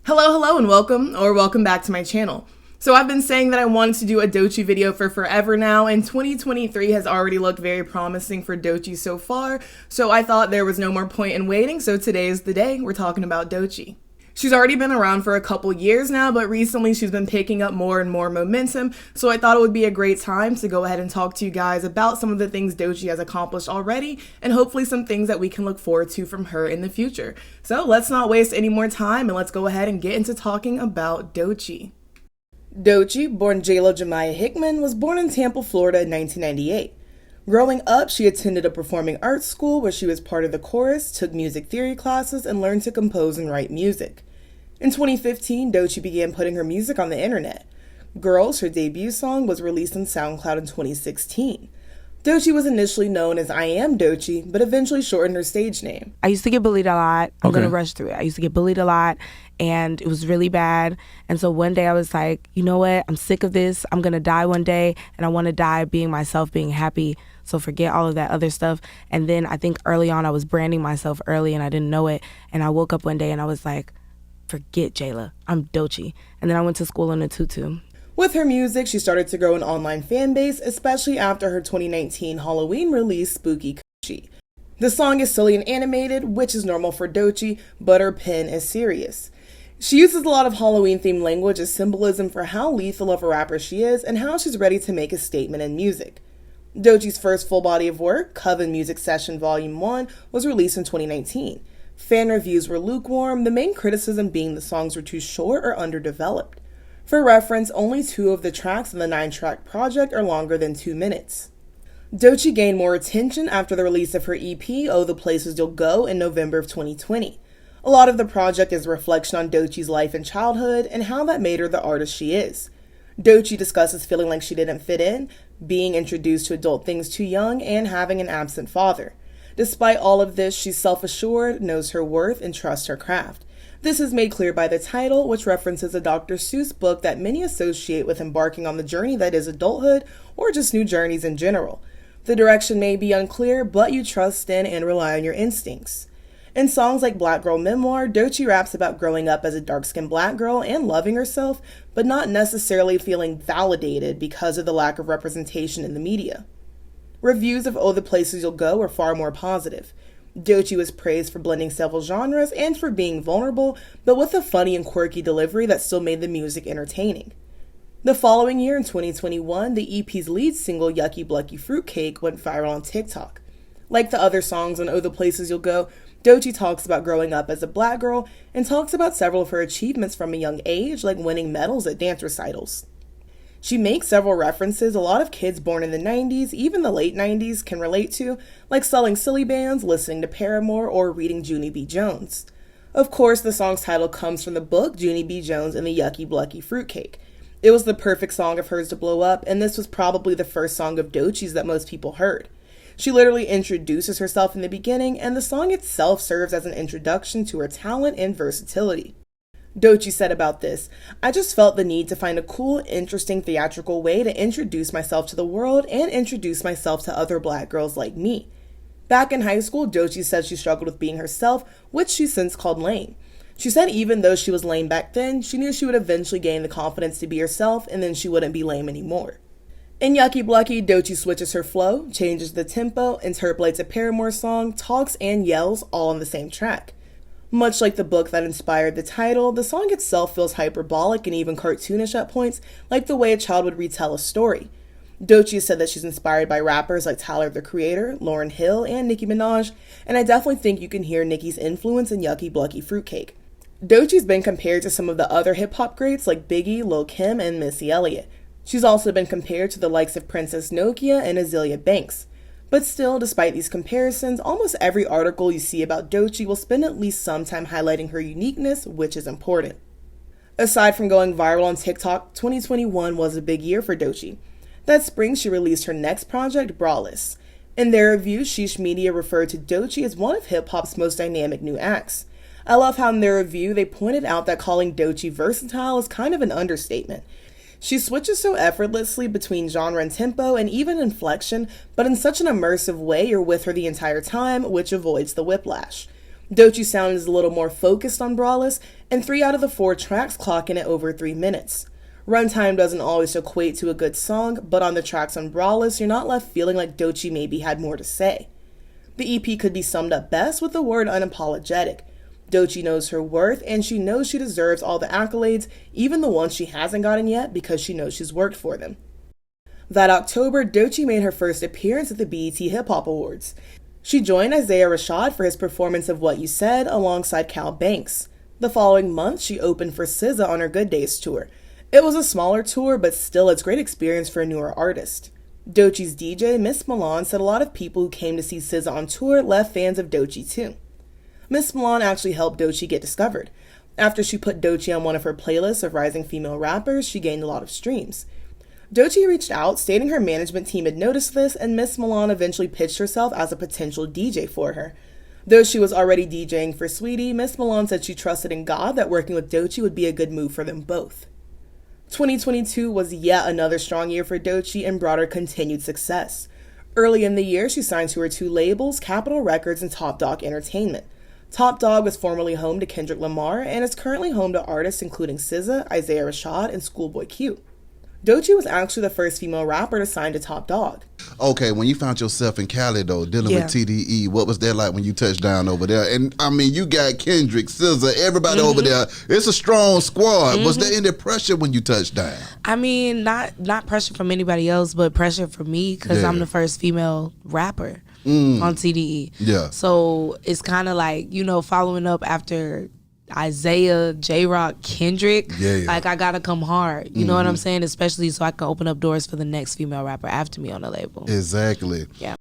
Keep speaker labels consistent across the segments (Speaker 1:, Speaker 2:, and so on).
Speaker 1: Hello, and welcome back to my channel. So I've been saying that I wanted to do a Doechii video for forever now, and 2023 has already looked very promising for Doechii so far, so I thought there was no more point in waiting, so today is the day we're talking about Doechii. She's already been around for a couple years now, but recently she's been picking up more and more momentum, so I thought it would be a great time to go ahead and talk to you guys about some of the things Doechii has accomplished already, and hopefully some things that we can look forward to from her in the future. So let's not waste any more time, and let's go ahead and get into talking about Doechii. Doechii, born Jayla Jemiah Hickman, was born in Tampa, Florida in 1998. Growing up, she attended a performing arts school where she was part of the chorus, took music theory classes, and learned to compose and write music. In 2015, Doechii began putting her music on the internet. Girls, her debut song, was released on SoundCloud in 2016. Doechii was initially known as I Am Doechii, but eventually shortened her stage name.
Speaker 2: I used to get bullied a lot. I'm going to rush through it. I used to get bullied a lot, and it was really bad. And so one day I was like, you know what? I'm sick of this. I'm going to die one day, and I want to die being myself, being happy. So forget all of that other stuff. And then I think early on I was branding myself early, and I didn't know it. And I woke up one day, and I was like, forget Jayla. I'm Doechii. And then I went to school in a tutu.
Speaker 1: With her music, she started to grow an online fan base, especially after her 2019 Halloween release, Spooky Doechii. The song is silly and animated, which is normal for Doechii, but her pen is serious. She uses a lot of Halloween-themed language as symbolism for how lethal of a rapper she is and how she's ready to make a statement in music. Doechii's first full body of work, Coven Music Session Volume 1, was released in 2019. Fan reviews were lukewarm, the main criticism being the songs were too short or underdeveloped. For reference, only 2 of the tracks in the 9-track project are longer than 2 minutes. Doechii gained more attention after the release of her EP, Oh the Places You'll Go, in November of 2020. A lot of the project is a reflection on Doechii's life and childhood and how that made her the artist she is. Doechii discusses feeling like she didn't fit in, being introduced to adult things too young, and having an absent father. Despite all of this, she's self-assured, knows her worth, and trusts her craft. This is made clear by the title, which references a Dr. Seuss book that many associate with embarking on the journey that is adulthood, or just new journeys in general. The direction may be unclear, but you trust in and rely on your instincts. In songs like Black Girl Memoir, Doechii raps about growing up as a dark-skinned black girl and loving herself, but not necessarily feeling validated because of the lack of representation in the media. Reviews of Oh the Places You'll Go are far more positive. Doechii was praised for blending several genres and for being vulnerable, but with a funny and quirky delivery that still made the music entertaining. The following year, in 2021, the EP's lead single, Yucky Blucky Fruitcake, went viral on TikTok. Like the other songs on Oh the Places You'll Go, Doechii talks about growing up as a black girl and talks about several of her achievements from a young age, like winning medals at dance recitals. She makes several references a lot of kids born in the 90s, even the late 90s, can relate to, like selling silly bands, listening to Paramore, or reading Junie B. Jones. Of course, the song's title comes from the book Junie B. Jones and the Yucky Blucky Fruitcake. It was the perfect song of hers to blow up, and this was probably the first song of Doechii's that most people heard. She literally introduces herself in the beginning, and the song itself serves as an introduction to her talent and versatility. Doechii said about this, I just felt the need to find a cool, interesting theatrical way to introduce myself to the world and introduce myself to other black girls like me. Back in high school, Doechii said she struggled with being herself, which she's since called lame. She said even though she was lame back then, she knew she would eventually gain the confidence to be herself and then she wouldn't be lame anymore. In Yucky Blucky, Doechii switches her flow, changes the tempo, interpolates a Paramore song, talks and yells all on the same track. Much like the book that inspired the title, the song itself feels hyperbolic and even cartoonish at points, like the way a child would retell a story. Doechii said that she's inspired by rappers like Tyler the Creator, Lauryn Hill, and Nicki Minaj, and I definitely think you can hear Nicki's influence in Yucky Blucky Fruitcake. Doechii's been compared to some of the other hip-hop greats like Biggie, Lil' Kim, and Missy Elliott. She's also been compared to the likes of Princess Nokia and Azealia Banks. But still, despite these comparisons, almost every article you see about Doechii will spend at least some time highlighting her uniqueness, which is important. Aside from going viral on TikTok, 2021 was a big year for Doechii. That spring, she released her next project, Braless. In their review, Sheesh Media referred to Doechii as one of hip-hop's most dynamic new acts. I love how in their review, they pointed out that calling Doechii versatile is kind of an understatement. She switches so effortlessly between genre and tempo and even inflection, but in such an immersive way you're with her the entire time, which avoids the whiplash. Doechii's sound is a little more focused on Brawless, and 3 out of the 4 tracks clock in at over 3 minutes. Runtime doesn't always equate to a good song, but on the tracks on Brawless, you're not left feeling like Doechii maybe had more to say. The EP could be summed up best with the word unapologetic. Doechii knows her worth, and she knows she deserves all the accolades, even the ones she hasn't gotten yet, because she knows she's worked for them. That October, Doechii made her first appearance at the BET Hip Hop Awards. She joined Isaiah Rashad for his performance of What You Said alongside Cal Banks. The following month, she opened for SZA on her Good Days tour. It was a smaller tour, but still it's a great experience for a newer artist. Doechii's DJ, Miss Milan, said a lot of people who came to see SZA on tour left fans of Doechii too. Miss Milan actually helped Doechii get discovered. After she put Doechii on one of her playlists of rising female rappers, she gained a lot of streams. Doechii reached out, stating her management team had noticed this, and Miss Milan eventually pitched herself as a potential DJ for her. Though she was already DJing for Sweetie, Miss Milan said she trusted in God that working with Doechii would be a good move for them both. 2022 was yet another strong year for Doechii and brought her continued success. Early in the year, she signed to her 2 labels, Capitol Records and Top Dog Entertainment. Top Dog was formerly home to Kendrick Lamar and is currently home to artists including SZA, Isaiah Rashad, and Schoolboy Q. Doechii was actually the first female rapper to sign to Top Dog.
Speaker 3: Okay, when you found yourself in Cali, though, dealing with TDE, what was that like when you touched down over there? And, I mean, you got Kendrick, SZA, everybody over there. It's a strong squad. Was there any pressure when you touched down?
Speaker 2: I mean, not pressure from anybody else, but pressure from me because I'm the first female rapper on TDE.
Speaker 3: Yeah.
Speaker 2: So it's kind of like, you know, following up after Isaiah, J-Rock, Kendrick, like I gotta come hard. You know what I'm saying? Especially so I can open up doors for the next female rapper after me on the label.
Speaker 3: Exactly.
Speaker 2: Yeah.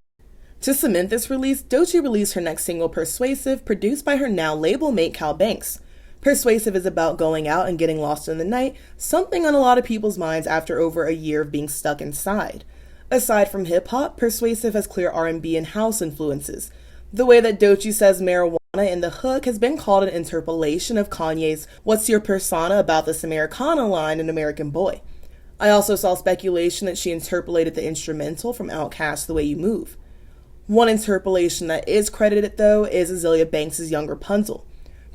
Speaker 1: To cement this release, Doechii released her next single, Persuasive, produced by her now label mate Cal Banks. Persuasive is about going out and getting lost in the night, something on a lot of people's minds after over a year of being stuck inside. Aside from hip-hop, Persuasive has clear R&B and house influences. The way that Doechii says marijuana in the hook has been called an interpolation of Kanye's "What's Your Persona About This Americana" line in American Boy. I also saw speculation that she interpolated the instrumental from Outkast's The Way You Move. One interpolation that is credited, though, is Azealia Banks' young Rapunzel.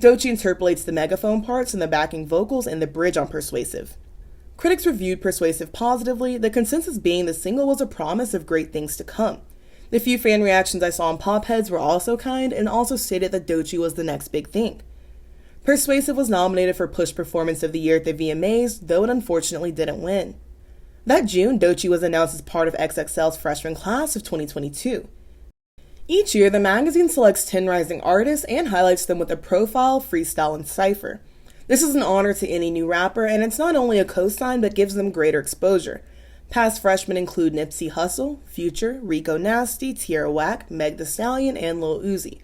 Speaker 1: Doechii interpolates the megaphone parts and the backing vocals and the bridge on Persuasive. Critics reviewed Persuasive positively, the consensus being the single was a promise of great things to come. The few fan reactions I saw on Popheads were also kind and also stated that Doechii was the next big thing. Persuasive was nominated for Push Performance of the Year at the VMAs, though it unfortunately didn't win. That June, Doechii was announced as part of XXL's freshman class of 2022. Each year, the magazine selects 10 rising artists and highlights them with a profile, freestyle, and cipher. This is an honor to any new rapper, and it's not only a cosign but gives them greater exposure. Past freshmen include Nipsey Hussle, Future, Rico Nasty, Tierra Whack, Meg Thee Stallion, and Lil Uzi.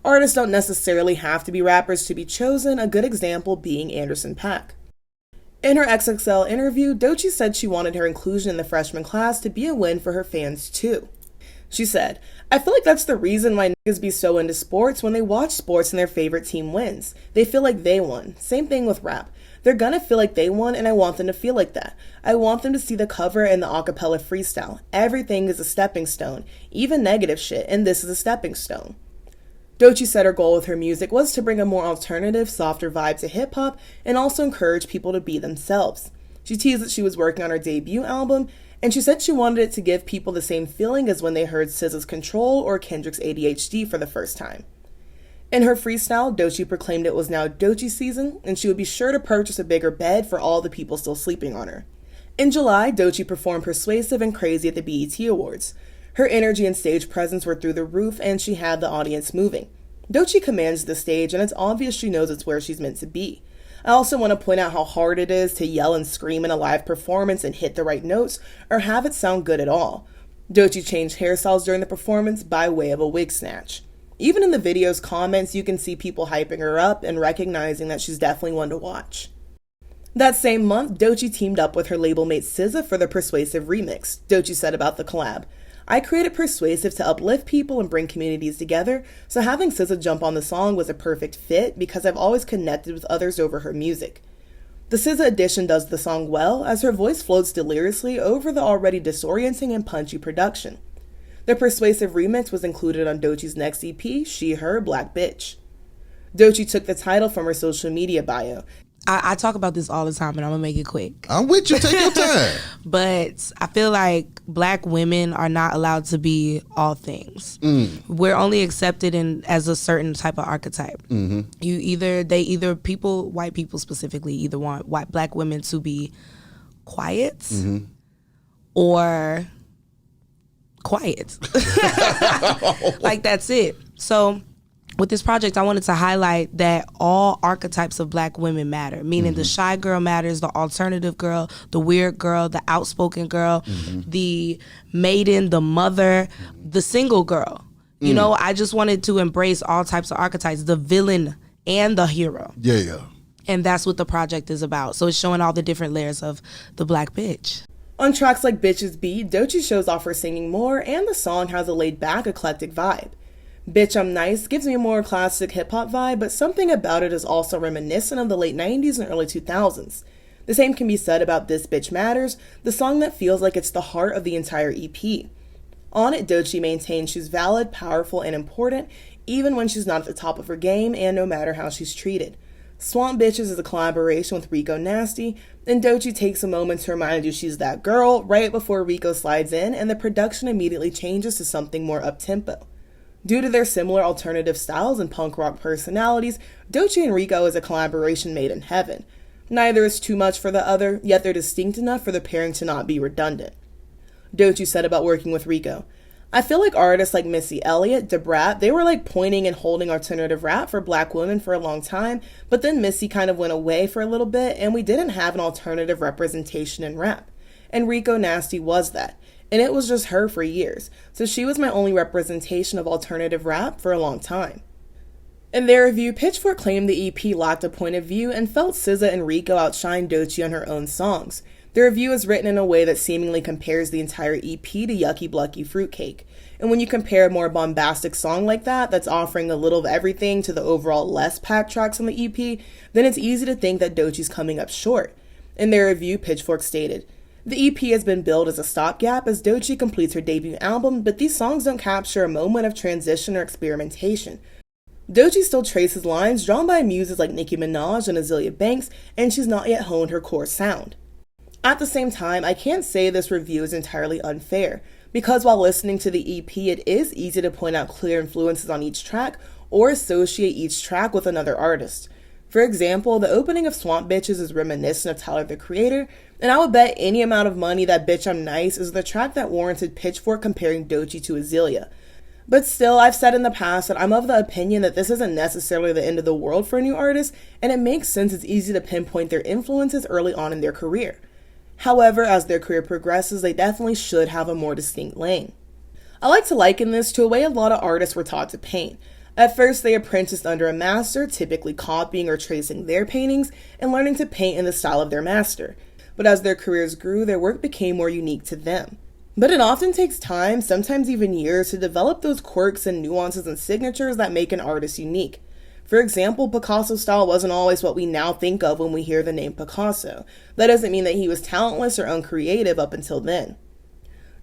Speaker 1: Artists don't necessarily have to be rappers to be chosen, a good example being Anderson .Paak. In her XXL interview, Doechii said she wanted her inclusion in the freshman class to be a win for her fans too. She said, "I feel like that's the reason why niggas be so into sports when they watch sports and their favorite team wins. They feel like they won. Same thing with rap. They're gonna feel like they won and I want them to feel like that. I want them to see the cover and the acapella freestyle. Everything is a stepping stone, even negative shit, and this is a stepping stone." Doechii said her goal with her music was to bring a more alternative, softer vibe to hip-hop and also encourage people to be themselves. She teased that she was working on her debut album, and she said she wanted it to give people the same feeling as when they heard SZA's Control or Kendrick's ADHD for the first time. In her freestyle, Doechii proclaimed it was now Doechii season, and she would be sure to purchase a bigger bed for all the people still sleeping on her. In July, Doechii performed Persuasive and Crazy at the BET Awards. Her energy and stage presence were through the roof, and she had the audience moving. Doechii commands the stage, and it's obvious she knows it's where she's meant to be. I also want to point out how hard it is to yell and scream in a live performance and hit the right notes, or have it sound good at all. Doechii changed hairstyles during the performance by way of a wig snatch. Even in the video's comments, you can see people hyping her up and recognizing that she's definitely one to watch. That same month, Doechii teamed up with her label mate SZA for the Persuasive remix. Doechii said about the collab, "I created Persuasive to uplift people and bring communities together, so having SZA jump on the song was a perfect fit because I've always connected with others over her music." The SZA edition does the song well, as her voice floats deliriously over the already disorienting and punchy production. The Persuasive remix was included on Doechii's next EP, She Her Black Bitch. Doechii took the title from her social media bio.
Speaker 2: I talk about this all the time, and I'm going to make it quick.
Speaker 3: I'm with you. Take your time.
Speaker 2: But I feel like Black women are not allowed to be all things. We're only accepted as a certain type of archetype. White people specifically, either want Black women to be quiet or quiet. Like, that's it. So with this project, I wanted to highlight that all archetypes of Black women matter, meaning the shy girl matters, the alternative girl, the weird girl, the outspoken girl, the maiden, the mother, the single girl. You know, I just wanted to embrace all types of archetypes, the villain and the hero.
Speaker 3: Yeah.
Speaker 2: And that's what the project is about. So it's showing all the different layers of the Black bitch.
Speaker 1: On tracks like Bitches Beat, Doechii shows off her singing more, and the song has a laid-back, eclectic vibe. Bitch I'm Nice gives me a more classic hip-hop vibe, but something about it is also reminiscent of the late 90s and early 2000s. The same can be said about This Bitch Matters, the song that feels like it's the heart of the entire EP. On it, Doechii maintains she's valid, powerful, and important, even when she's not at the top of her game and no matter how she's treated. Swamp Bitches is a collaboration with Rico Nasty, and Doechii takes a moment to remind you she's that girl right before Rico slides in, and the production immediately changes to something more up-tempo. Due to their similar alternative styles and punk rock personalities, Doechii and Rico is a collaboration made in heaven. Neither is too much for the other, yet they're distinct enough for the pairing to not be redundant. Doechii said about working with Rico, I feel like artists like Missy Elliott, Da Brat, they were like pointing and holding alternative rap for Black women for a long time, but then Missy kind of went away for a little bit and we didn't have an alternative representation in rap. And Rico Nasty was that. And it was just her for years, so she was my only representation of alternative rap for a long time. In their review, Pitchfork claimed the EP lacked a point of view and felt SZA and Rico outshined Doechii on her own songs. The review is written in a way that seemingly compares the entire EP to Yucky Blucky Fruitcake. And when you compare a more bombastic song like that, that's offering a little of everything to the overall less packed tracks on the EP, then it's easy to think that Doechii's coming up short. In their review, Pitchfork stated, the EP has been billed as a stopgap as Doechii completes her debut album, but these songs don't capture a moment of transition or experimentation. Doechii still traces lines drawn by muses like Nicki Minaj and Azealia Banks, and she's not yet honed her core sound. At the same time, I can't say this review is entirely unfair, because while listening to the EP, it is easy to point out clear influences on each track or associate each track with another artist. For example, the opening of Swamp Bitches is reminiscent of Tyler the Creator, and I would bet any amount of money that Bitch I'm Nice is the track that warranted Pitchfork comparing Doechii to Azealia. But still, I've said in the past that I'm of the opinion that this isn't necessarily the end of the world for a new artist, and it makes sense it's easy to pinpoint their influences early on in their career. However, as their career progresses, they definitely should have a more distinct lane. I like to liken this to a way a lot of artists were taught to paint. At first, they apprenticed under a master, typically copying or tracing their paintings, and learning to paint in the style of their master. But as their careers grew, their work became more unique to them. But it often takes time, sometimes even years, to develop those quirks and nuances and signatures that make an artist unique. For example, Picasso's style wasn't always what we now think of when we hear the name Picasso. That doesn't mean that he was talentless or uncreative up until then.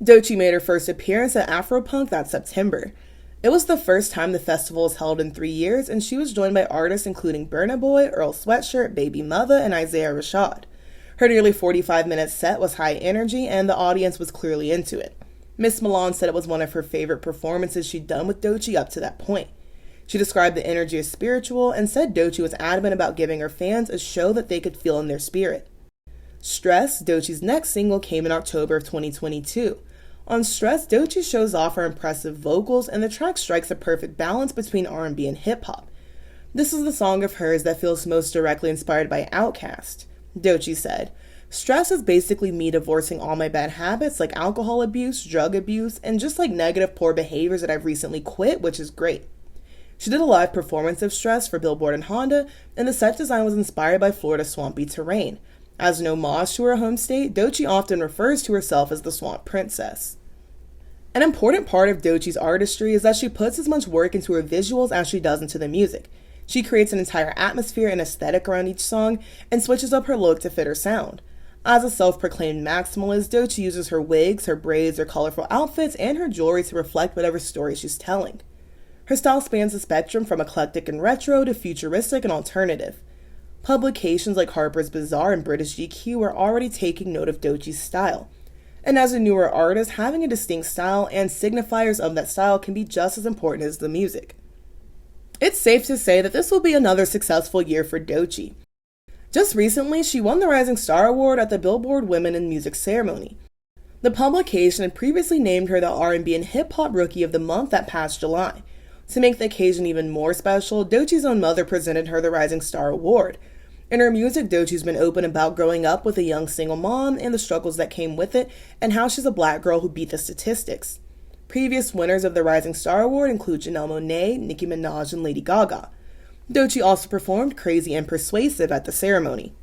Speaker 1: Doechii made her first appearance at Afropunk that September. It was the first time the festival was held in 3 years, and she was joined by artists including Burna Boy, Earl Sweatshirt, Baby Mother, and Isaiah Rashad. Her nearly 45-minute set was high energy, and the audience was clearly into it. Miss Milan said it was one of her favorite performances she'd done with Doechii up to that point. She described the energy as spiritual and said Doechii was adamant about giving her fans a show that they could feel in their spirit. Stress, Doechii's next single, came in October of 2022. On Stress, Doechii shows off her impressive vocals, and the track strikes a perfect balance between R&B and hip-hop. This is the song of hers that feels most directly inspired by Outkast. Doechii said, Stress is basically me divorcing all my bad habits like alcohol abuse, drug abuse, and just like negative poor behaviors that I've recently quit, which is great. She did a live performance of Stress for Billboard and Honda, and the set design was inspired by Florida's swampy terrain. As an homage to her home state, Doechii often refers to herself as the Swamp Princess. An important part of Doechii's artistry is that she puts as much work into her visuals as she does into the music. She creates an entire atmosphere and aesthetic around each song, and switches up her look to fit her sound. As a self-proclaimed maximalist, Doechii uses her wigs, her braids, her colorful outfits, and her jewelry to reflect whatever story she's telling. Her style spans the spectrum from eclectic and retro to futuristic and alternative. Publications like Harper's Bazaar and British GQ are already taking note of Doechii's style. And as a newer artist, having a distinct style and signifiers of that style can be just as important as the music. It's safe to say that this will be another successful year for Doechii. Just recently, she won the Rising Star Award at the Billboard Women in Music ceremony. The publication had previously named her the R&B and Hip Hop Rookie of the Month that past July. To make the occasion even more special, Doechii's own mother presented her the Rising Star Award. In her music, Doechii's been open about growing up with a young single mom and the struggles that came with it, and how she's a black girl who beat the statistics. Previous winners of the Rising Star Award include Janelle Monáe, Nicki Minaj, and Lady Gaga. Doechii also performed Crazy and Persuasive at the ceremony.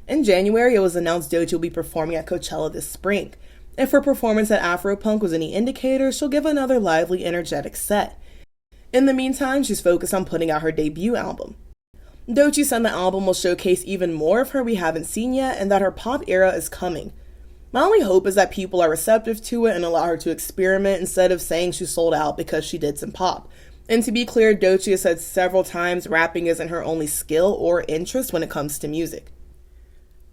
Speaker 1: In January, it was announced Doechii will be performing at Coachella this spring. If her performance at Afropunk was any indicator, she'll give another lively, energetic set. In the meantime, she's focused on putting out her debut album. Doechii said the album will showcase even more of her we haven't seen yet, and that her pop era is coming. My only hope is that people are receptive to it and allow her to experiment instead of saying she sold out because she did some pop. And to be clear, Doechii has said several times rapping isn't her only skill or interest when it comes to music.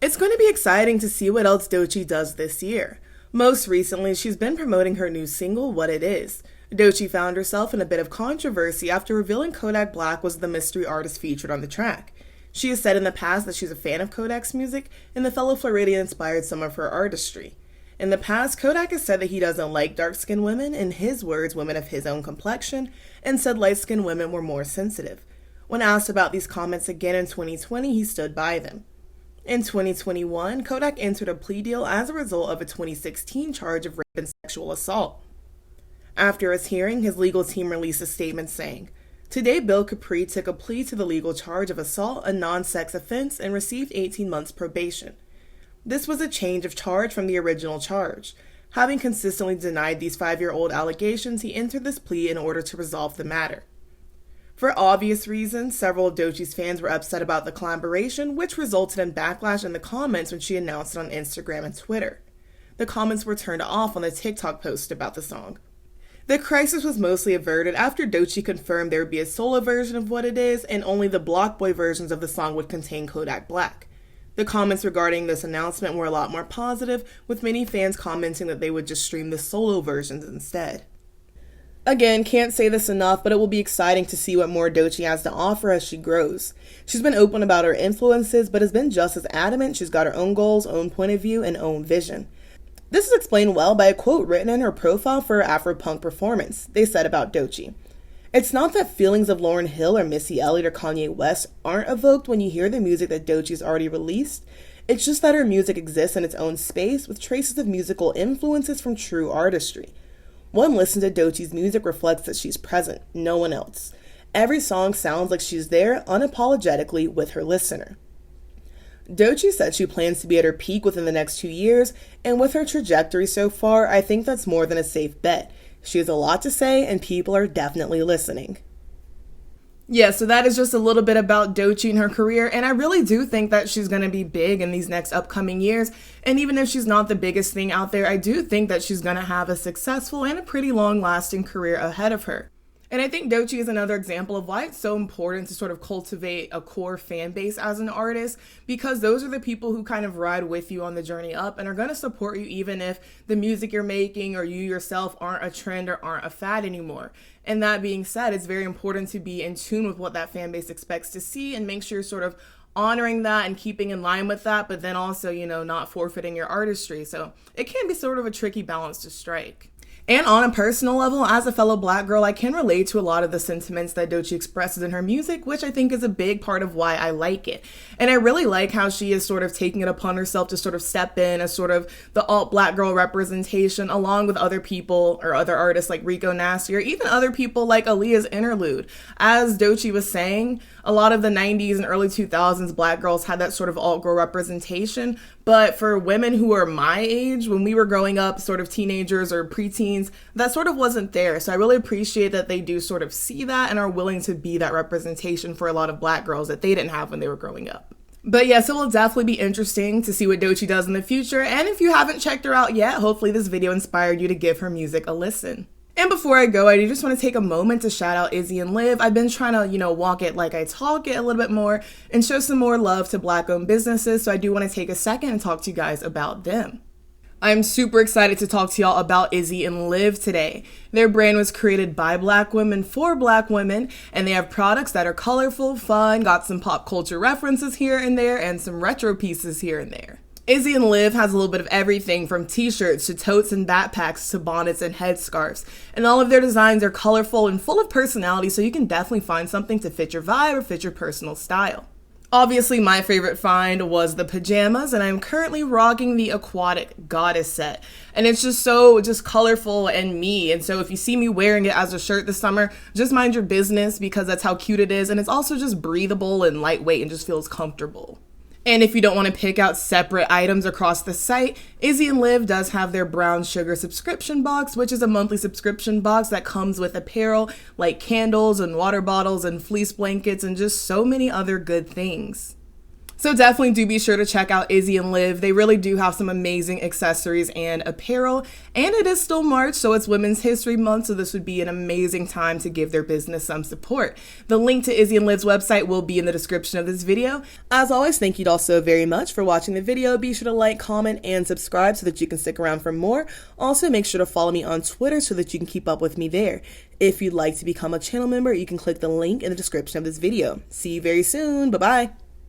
Speaker 1: It's going to be exciting to see what else Doechii does this year. Most recently, she's been promoting her new single, What It Is. Doechii found herself in a bit of controversy after revealing Kodak Black was the mystery artist featured on the track. She has said in the past that she's a fan of Kodak's music, and the fellow Floridian inspired some of her artistry. In the past, Kodak has said that he doesn't like dark-skinned women, in his words, women of his own complexion, and said light-skinned women were more sensitive. When asked about these comments again in 2020, he stood by them. In 2021, Kodak entered a plea deal as a result of a 2016 charge of rape and sexual assault. After his hearing, his legal team released a statement saying, "Today, Bill Capri took a plea to the legal charge of assault, a non-sex offense, and received 18 months probation. This was a change of charge from the original charge. Having consistently denied these 5-year-old allegations, he entered this plea in order to resolve the matter." For obvious reasons, several of Doechii's fans were upset about the collaboration, which resulted in backlash in the comments when she announced it on Instagram and Twitter. The comments were turned off on the TikTok post about the song. The crisis was mostly averted after Doechii confirmed there would be a solo version of What It Is, and only the Block Boy versions of the song would contain Kodak Black. The comments regarding this announcement were a lot more positive, with many fans commenting that they would just stream the solo versions instead. Again, can't say this enough, but it will be exciting to see what more Doechii has to offer as she grows. She's been open about her influences, but has been just as adamant she's got her own goals, own point of view, and own vision. This is explained well by a quote written in her profile for her Afropunk performance. They said about Doechii, "It's not that feelings of Lauryn Hill or Missy Elliott or Kanye West aren't evoked when you hear the music that Doechii's already released. It's just that her music exists in its own space with traces of musical influences from true artistry. One listen to Doechii's music reflects that she's present, no one else. Every song sounds like she's there unapologetically with her listener." Doechii said she plans to be at her peak within the next 2 years, and with her trajectory so far, I think that's more than a safe bet. She has a lot to say, and people are definitely listening. Yeah, so that is just a little bit about Doechii and her career, and I really do think that she's going to be big in these next upcoming years, and even if she's not the biggest thing out there, I do think that she's going to have a successful and a pretty long-lasting career ahead of her. And I think Doechii is another example of why it's so important to sort of cultivate a core fan base as an artist, because those are the people who kind of ride with you on the journey up and are going to support you even if the music you're making or you yourself aren't a trend or aren't a fad anymore. And that being said, it's very important to be in tune with what that fan base expects to see and make sure you're sort of honoring that and keeping in line with that, but then also, not forfeiting your artistry. So it can be sort of a tricky balance to strike. And on a personal level, as a fellow black girl, I can relate to a lot of the sentiments that Doechii expresses in her music, which I think is a big part of why I like it. And I really like how she is sort of taking it upon herself to sort of step in as sort of the alt-black girl representation, along with other people or other artists like Rico Nasty, or even other people like Aaliyah's Interlude. As Doechii was saying, a lot of the 90s and early 2000s black girls had that sort of alt-girl representation, but for women who are my age, when we were growing up, sort of teenagers or preteens, that sort of wasn't there. So I really appreciate that they do sort of see that and are willing to be that representation for a lot of black girls that they didn't have when they were growing up. But yes, it will definitely be interesting to see what Doechii does in the future. And if you haven't checked her out yet, hopefully this video inspired you to give her music a listen. And before I go, I do just want to take a moment to shout out Izzy and Liv. I've been trying to, walk it like I talk it a little bit more and show some more love to Black-owned businesses, so I do want to take a second and talk to you guys about them. I'm super excited to talk to y'all about Izzy and Liv today. Their brand was created by Black women for Black women, and they have products that are colorful, fun, got some pop culture references here and there, and some retro pieces here and there. Izzy and Liv has a little bit of everything from t-shirts to totes and backpacks to bonnets and headscarves. And all of their designs are colorful and full of personality, so you can definitely find something to fit your vibe or fit your personal style. Obviously, my favorite find was the pajamas, and I'm currently rocking the aquatic goddess set. And it's just so colorful and me. And so if you see me wearing it as a shirt this summer, just mind your business because that's how cute it is. And it's also just breathable and lightweight and just feels comfortable. And if you don't want to pick out separate items across the site, Izzy and Liv does have their brown sugar subscription box, which is a monthly subscription box that comes with apparel like candles and water bottles and fleece blankets and just so many other good things. So definitely do be sure to check out Izzy and Liv. They really do have some amazing accessories and apparel. And it is still March, so it's Women's History Month, so this would be an amazing time to give their business some support. The link to Izzy and Liv's website will be in the description of this video. As always, thank you all so very much for watching the video. Be sure to like, comment, and subscribe so that you can stick around for more. Also, make sure to follow me on Twitter so that you can keep up with me there. If you'd like to become a channel member, you can click the link in the description of this video. See you very soon. Bye-bye.